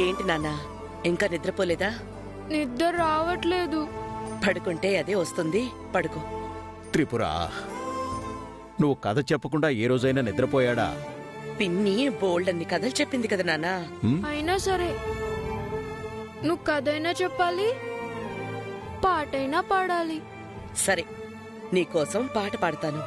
ఏంటి నాన్న, ఇంకా నిద్రపోలేదా? నిద్ర రావట్లేదు. పడుకుంటే అదే వస్తుంది, పడుకో. త్రిపుర, నువ్వు కథ చెప్పకుండా ఏ రోజైనా నిద్రపోయాడా? పిన్ని బోల్డన్ని కథలు చెప్పింది కదా నాన్న. అయినా సరే నువ్వు కథైనా చెప్పాలి, పాటైనా పాడాలి. సరే, నీకోసం పాట పాడతాను.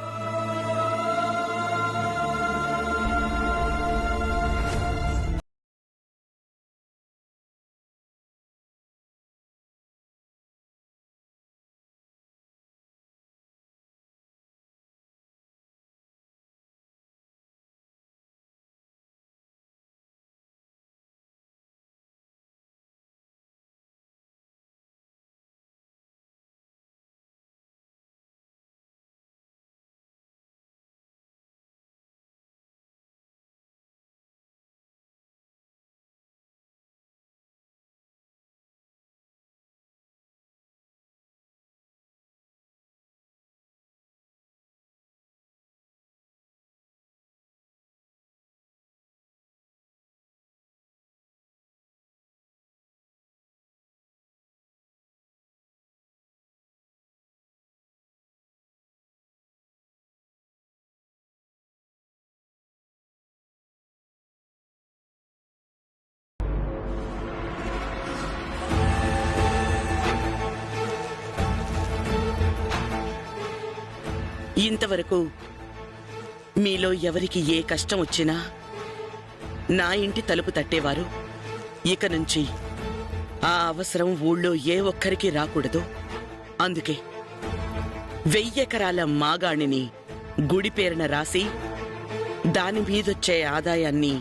ఇంతవరకు మీలో ఎవరికి ఏ కష్టం వచ్చినా నా ఇంటి తలుపు తట్టేవారు ఇక నుంచి ఆ అవసరం ఊళ్ళో ఏ ఒక్కరికి రాకూడదు. అందుకే 1000 ఎకరాల మాగాణిని గుడి పేరున రాసి దాని మీదొచ్చే ఆదాయాన్ని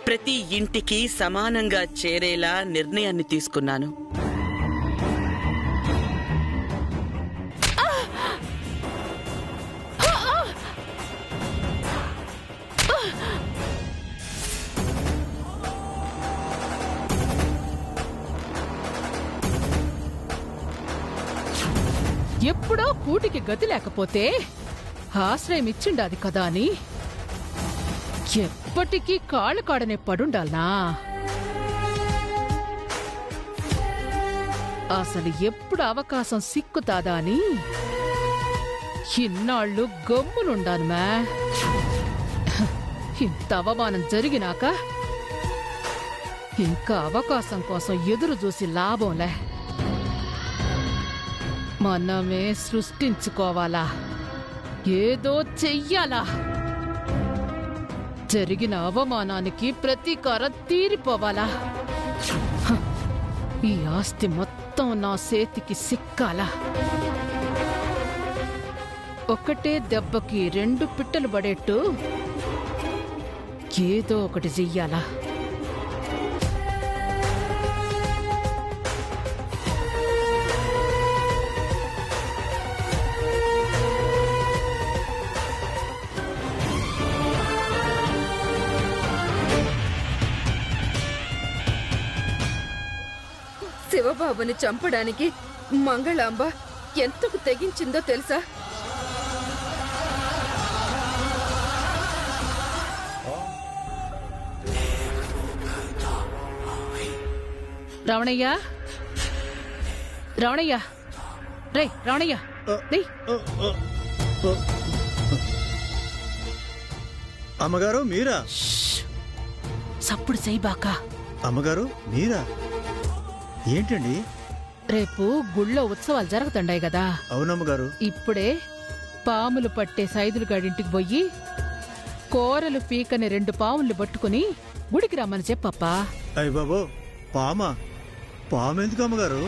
ప్రతి ఇంటికి సమానంగా చేరేలా నిర్ణయాన్ని తీసుకున్నాను. ఎప్పుడో కూటికి గతి లేకపోతే ఆశ్రయం ఇచ్చిండాది కదా అని ఎప్పటికీ కాళ్ళు కాడనే పడుండాలనా? అసలు ఎప్పుడు అవకాశం సిక్కుతాదా అని ఇన్నాళ్ళు గమ్మునుండాను మే. ఇంత అవమానం జరిగినాక ఇంకా అవకాశం కోసం ఎదురు చూసి లాభంలే. మనమే సృష్టించుకోవాలా, ఏదో చెయ్యాలా. జరిగిన అవమానానికి ప్రతీకారం తీరిపోవాలా. ఈ ఆస్తి మొత్తం నా చేతికి సిక్కాలా. ఒకటే దెబ్బకి 2 పిట్టలు పడేట్టు ఏదో ఒకటి చెయ్యాలా. శివబాబుని చంపడానికి మంగళాంబ ఎంతకు తెగించిందో తెలుసా? రావణయ్య, రావణయ్య, రే రావణయ్య, అమ్మగారు మీరా? సప్పుడు సైబాకా. అమ్మగారు మీరా? ఏంటండి? రేపు గుళ్ళో ఉత్సవాలు జరుగుతుండాయి కదా. అవునమ్మగారు. ఇప్పుడే పాములు పట్టే సైదులు గాడింటికి పోయి కూరలు పీకని 2 పాములు పట్టుకుని గుడికి రమ్మని చెప్పప్పా. అయ్య బాబో, పామా? పామెందుకు అమ్మగారు?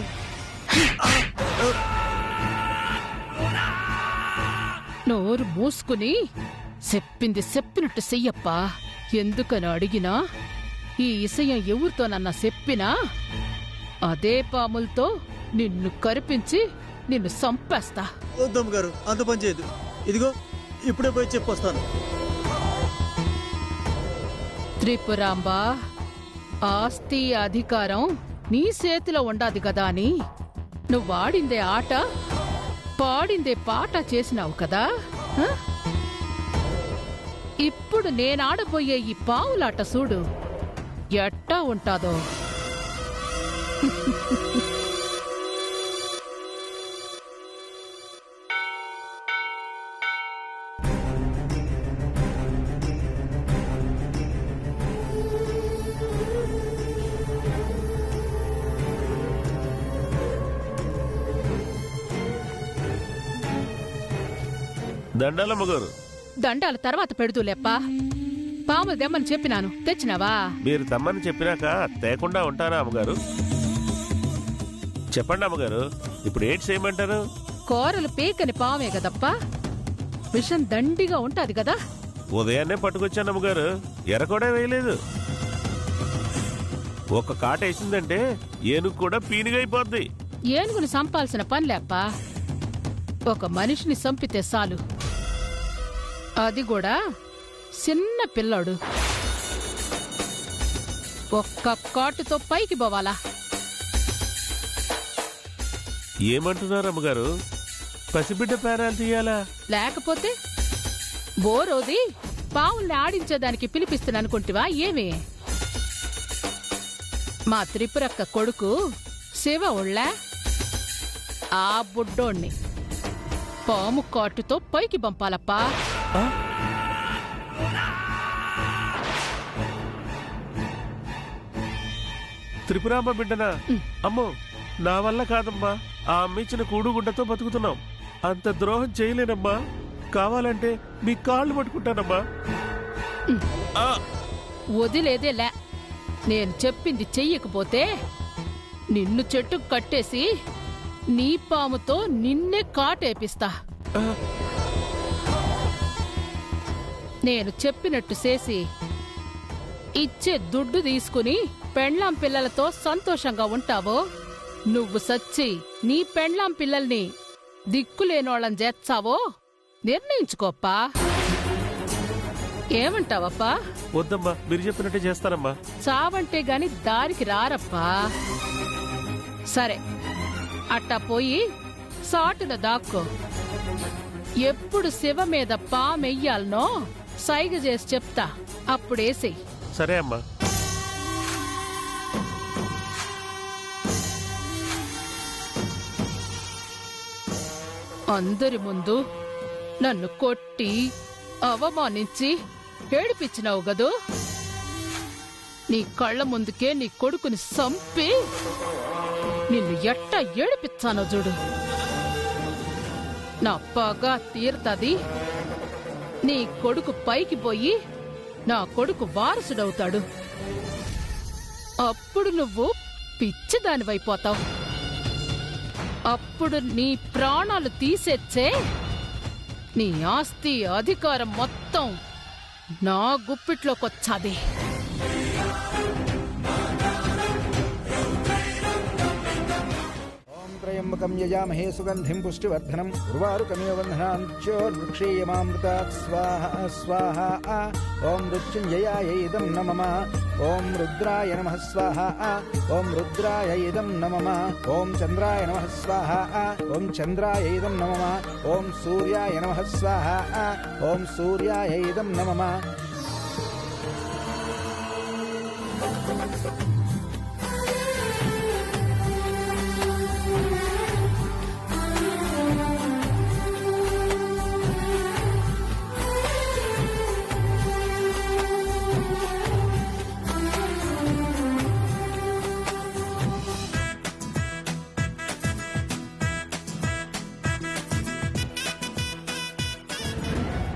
నోరు మూసుకుని చెప్పింది చెప్పినట్టు చెయ్యప్పా. ఎందుకని అడిగినా ఈ ఇసయం ఎవరితోనన్నా చెప్పినా అదే పాములతో నిన్ను కరిపించి నిన్ను సంపేస్తా. వద్దమ్మగారు, అంత పని చేయదు. ఇదిగో ఇప్పుడే పోయి చెప్పొస్తాను. త్రిపురాంబ, ఆస్తి అధికారం నీ చేతిలో ఉండాది కదా అని నువ్వాడిందే ఆట, పాడిందే పాట చేసినావు కదా. ఇప్పుడు నేనాడబోయే ఈ పావులాట చూడు ఎట్టా ఉంటాదో. దండాలమ్మగారు. దండాల తర్వాత పెడుతూలేప్పా. పాములు దెమ్మని చెప్పినాను, తెచ్చినావా? మీరు తమ్మని చెప్పినాక తేకుండా ఉంటారా అమ్మగారు? చెప్పండి అమ్మగారు, ఇప్పుడు ఏంటి చేయమంటారు? కూరలు పీకని పామే కదప్పా, విషం దండిగా ఉంటాది కదా. ఉదయాన్నే పట్టుకొచ్చాను అమ్మగారు, ఎర కూడా వేయలేదు. ఒక కాట వేసిందంటే ఏనుగు కూడా పీనుగైపోద్ది. ఏనుగుని సంపాల్సిన పనిలేప్పా, ఒక మనిషిని సంపితే చాలు, అది కూడా చిన్న పిల్లాడు. ఒక్క కాటుతో పైకి పోవాలా. ఏమంటున్నారు అమ్మగారు? పసిబిడ్డ పేరాలు తీయాలా? లేకపోతే బోరోది పావుల్ని ఆడించేదానికి పిలిపిస్తున్నానుకుంటివా ఏమి? మా త్రిపురక్క కొడుకు శివ ఉళ్ళా, ఆ బుడ్డోణ్ణి పాము కాటుతో పైకి పంపాలప్పా. త్రిపురామ్మ బిడ్డనా? అమ్మో, నా వల్ల కాదమ్మా. ఆ అమ్మిచ్చిన కూడుగుడ్డతో బతుకుతున్నాం. అంత ద్రోహం చేయలేనమ్మా. కావాలంటే మీ కాళ్ళు పట్టుకుంటానమ్మా. వదిలేదేలే. నేను చెప్పింది చెయ్యకపోతే నిన్ను చెట్టుకు కట్టేసి నీ పాముతో నిన్నే కాటేపిస్తా. నేను చెప్పినట్టు చేసి ఇచ్చే దుడ్డు తీసుకుని పెండ్లాం పిల్లలతో సంతోషంగా ఉంటావో, నువ్వు సచ్చి నీ పెండ్లాం పిల్లల్ని దిక్కులేనోళ్ళని చేస్తావో నిర్ణయించుకోప్పా. ఏమంటావప్పా? వద్దమ్మా, మీరు చెప్పినట్టే చేస్తానమ్మా. చావంటే గాని దారికి రారప్పా. సరే, అట్టా పోయి సాటున దాక్కో. ఎప్పుడు శివ మీద పామెయ్యాలనో సైగ చేసి చెప్తా, అప్పుడేసేయ్. సరే అమ్మా. అందరి ముందు నన్ను కొట్టి అవమానించి ఏడిపించినావు గదు. నీ కళ్ళ ముందుకే నీ కొడుకుని సంపి నిన్ను ఎట్టా ఏడిపించానో చూడు. నా పగ తీరుతది. నీ కొడుకు పైకి పోయి నా కొడుకు వారసుడవుతాడు. అప్పుడు నువ్వు పిచ్చిదానివైపోతావు. అప్పుడు నీ ప్రాణాలు తీసేచ్చే నీ ఆస్తి అధికారం మొత్తం నా గుప్పిట్లోకొచ్చాది. త్రయంబకం యజామహే సుగంధిం పుష్టివర్ధనం ఉర్వారుకమివ బంధనాన్చోర్వృక్షేయమామృతాత్ స్వాహా స్వాహా. ఓం మృత్యుంజయాయ ఇదం నమః. ఓం రుద్రాయ నమః స్వాహా. ఓం రుద్రాయ ఇదం నమః. ఓం చంద్రాయ నమః స్వాహా. ఓం చంద్రాయ ఇదం నమః. ఓం సూర్యాయ నమః స్వాహా. ఓం సూర్యాయ ఇదం నమః.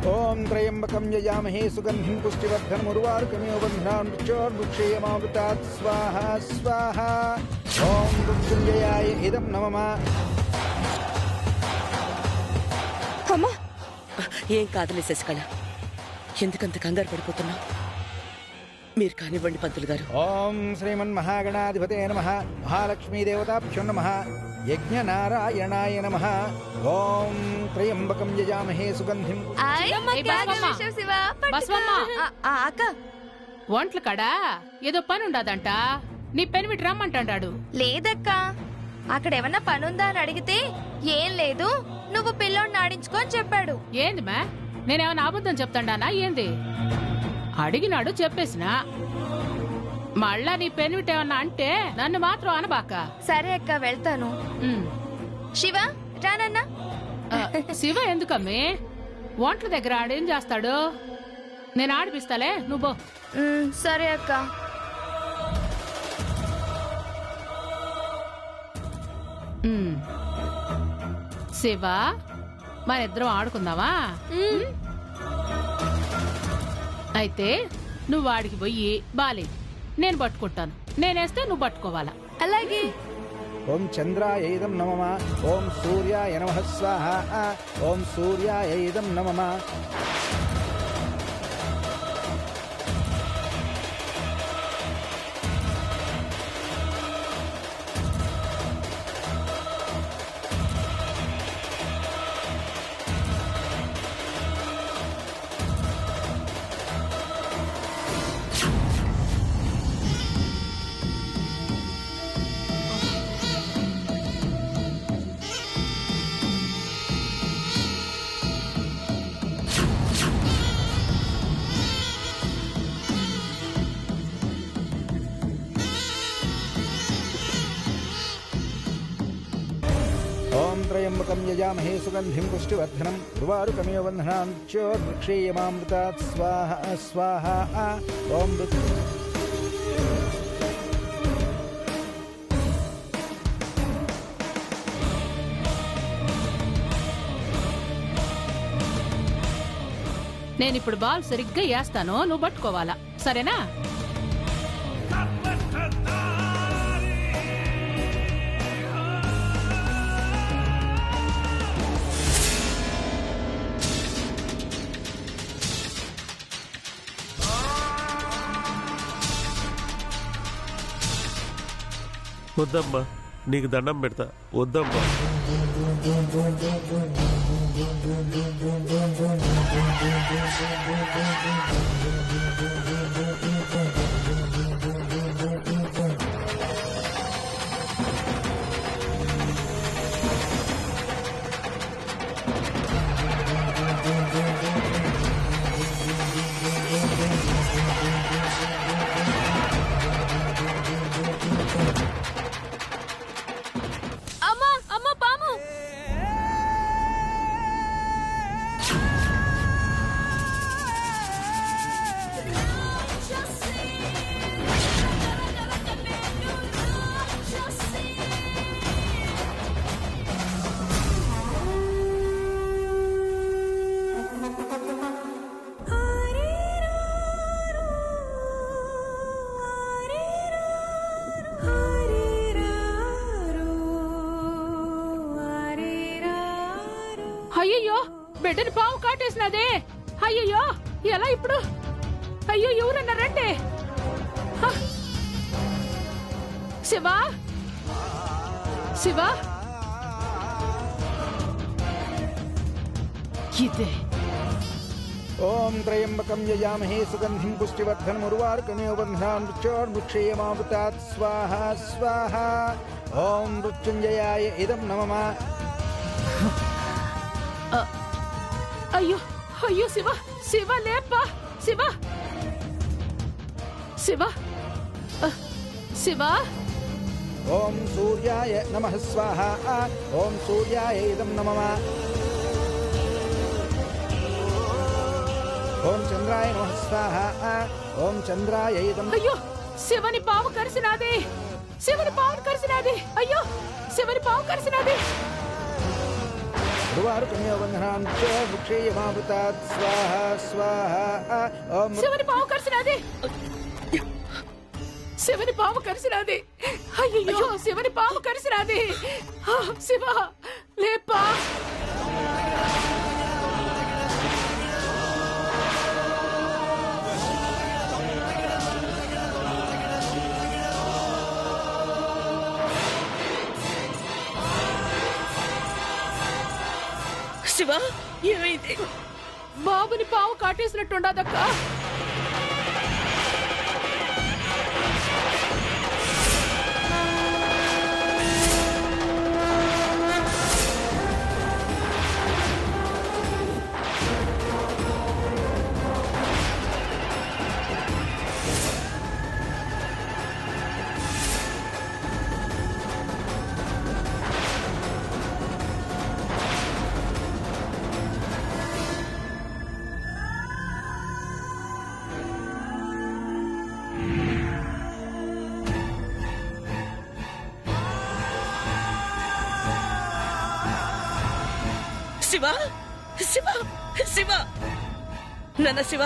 ఓం త్రయంబకం యజామహే సుగంధిం పుష్టివర్ధనం ఉర్వారుకమివ బంధనాన్చోర్వృక్షేయమామృతాత్ స్వాహా స్వాహా. ఓం మృత్యుంజయాయ ఇదం నమః. అమ్మా, ఏం కాదులే శశికళ, ఎందుకంత కంగారు పడిపోతున్నావు? మీరు కానివ్వండి పంతులు గారు. ఓం శ్రీమన్మహాగణాధిపతే నమః. మహాలక్ష్మీదేవతాభ్యో నమః. యజ్ఞనారాయణాయ నమః. ఓం త్రయంబకం యజామహే సుగంధిం. ఒంట్ల కాడా ఏదో పని ఉండదంట, నీ పెనిమిటి రమ్మంటాడు. లేదక్క, అక్కడేమన్నా పనుందా అని అడిగితే ఏం లేదు, నువ్వు పిల్లోడిని ఆడించుకొని చెప్పాడు. ఏంది మే, నేనేమన్నా అబద్ధం చెప్తాడానా ఏంది? అడిగినాడు చెప్పేసినా. మళ్ళా నీ పెనిమిటేమన్నా అంటే నన్ను మాత్రం అనబాక. సరే అక్క, వెళ్తాను. శివ రానన్నా. శివ ఎందుకమ్మి? ఒంట్ల దగ్గర ఆడేం చేస్తాడు? నేను ఆడిపిస్తాలే, నువ్వు. సరే అక్క. శివ, మనిద్దరం ఆడుకుందామా? అయితే నువ్వు వాడికి పోయి బాలే, నేను పట్టుకుంటాను. నేనేస్తే నువ్వు పట్టుకోవాలా. అలాగే. ఓం చంద్రాయ ఇదం నమః. ఓం సూర్యాయ నమః స్వాహ. ఓం సూర్యాయ ఇదం నమః. ఓం త్రయంబకం యజామహే సుగంధిం పుష్టివర్ధనం ఉర్వారుకమివ బంధనాన్ చోర్వృక్షేయమామృతాత్ స్వాహ స్వాహ. ఓం నేనిప్పుడు బాల్ సరిగ్గా వేస్తాను, నువ్వు పట్టుకోవాలా. సరేనా? వద్దమ్మా, నీకు దండం పెడతా. వద్దమ్మా. అమ్మా అమ్మా, పాము. అయ్యయ్యో, బిడ్డని పాము కాటేసినదే. అయ్యయ్యో, ఎలా ఇప్పుడు? అయ్యో, ఎవరన్నా రండి. శివ, శివ, ఇదే. ఓం త్రయంబకం యజామహే సుగంధిం పుష్టివర్ధనం ఉర్వారుకమివ బంధనాన్ చోర్వృక్షేయమామృతాత్ స్వాహ స్వాహ. ఓం మృత్యుంజయాయ ఇదం నమః. అయ్యో అయ్యో, శివ, శివ లేప్పా. శివ, శివ, శివ. ఓం సూర్యాయ నమః స్వాహ. ఓం సూర్యాయ ఇదం నమః. ఓం చంద్రాయ నమః స్వాహ. ఓం చంద్రాయ ఇదం. అయ్యో, శివని పాము కరిసినాది. శివని పాము కరిసినాది. అయ్యో, శివని పాము కరిసినాది. ఉర్వారుకమివ బంధనాన్ చోర్వృక్షేయమామృతాత్ స్వాహ స్వాహ. ఓం శివని పాము కరిసినాది. శివని పాము కరిసినాది. అయ్యో, శివని పాము కరిసినాది. శివ లేపా. శివ, ఏమైంది? బాబుని పాము కాటేసినట్టుండదక్క. శివ శివ శివ నాన్న శివ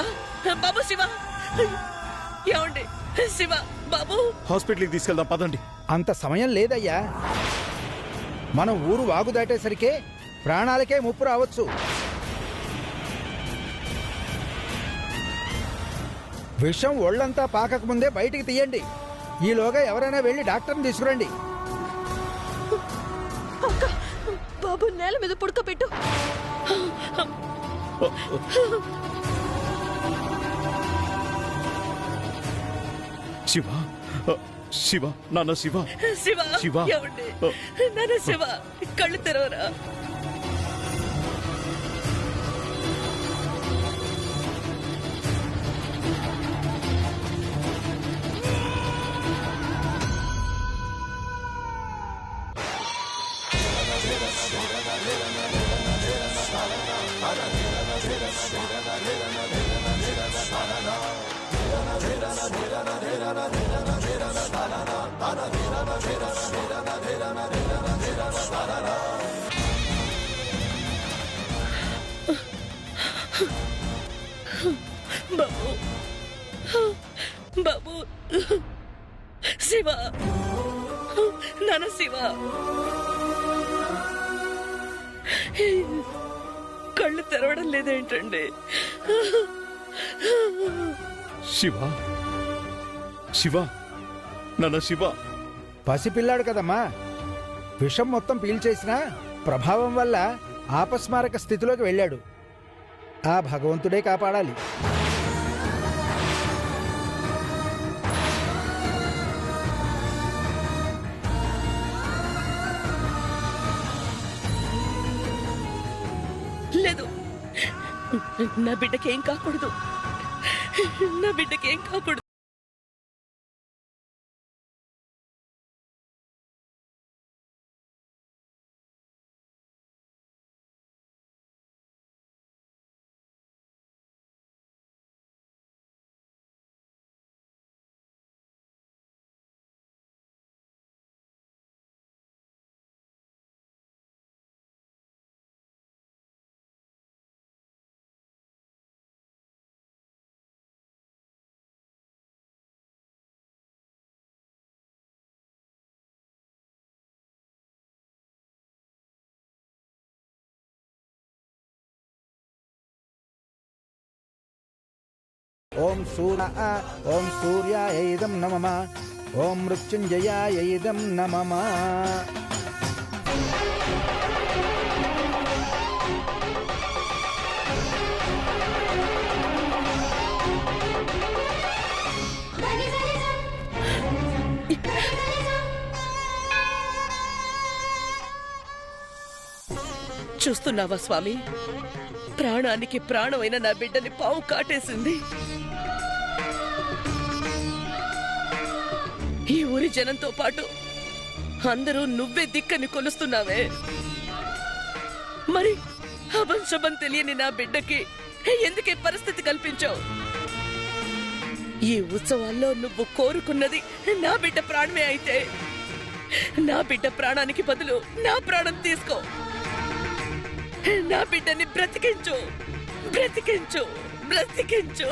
బాబు శివ ఏమండి శివ బాబు హాస్పిటల్కి తీసుకెళ్దాం పదండి. అంత సమయం లేదయ్యా. మనం ఊరు వాగు దాటేసరికే ప్రాణాలకే ముప్పు రావచ్చు. విషం ఒళ్ళంతా పాకకముందే బయటికి తీయండి. ఈలోగా ఎవరైనా వెళ్ళి డాక్టర్ని తీసుకురండి. బాబు నేల మీద పుడకపెట్టు. శివ శివ నాన్న శివ శివ శివ. ఏమండి నాన్న శివ కళ్ళు తెరవరా. బాబు బాబు శివ నాన్న శివ కళ్ళు తెరవడం లేదేంటండి? శివ శివ నాన్న శివ. పసిపిల్లాడు కదమ్మా. విషం మొత్తం పీల్చేసిన ప్రభావం వల్ల ఆపస్మారక స్థితిలోకి వెళ్ళాడు. ఆ భగవంతుడే కాపాడాలి. లేదు నా బిడ్డకేం కాకూడదు. నా బిడ్డకేం కాకూడదు. ఓం సూర్యాయ ఇదం నమః. ఓం మృత్యుంజయాయ ఇదం నమః. చూస్తున్నావా స్వామి, ప్రాణానికి ప్రాణమైన నా బిడ్డని పావు కాటేసింది. ఈ ఊరి జనంతో పాటు అందరూ నువ్వే దిక్కని కొలుస్తున్నావే. మరి అభంశుభం తెలియని నా బిడ్డకి ఎందుకే పరిస్థితి కల్పించావు? ఈ ఉత్సవాల్లో నువ్వు కోరుకున్నది నా బిడ్డ ప్రాణమే అయితే, నా బిడ్డ ప్రాణానికి బదులు నా ప్రాణం తీసుకో. నా బిడ్డని బ్రతికించు, బ్రతికించు, బ్రతికించు.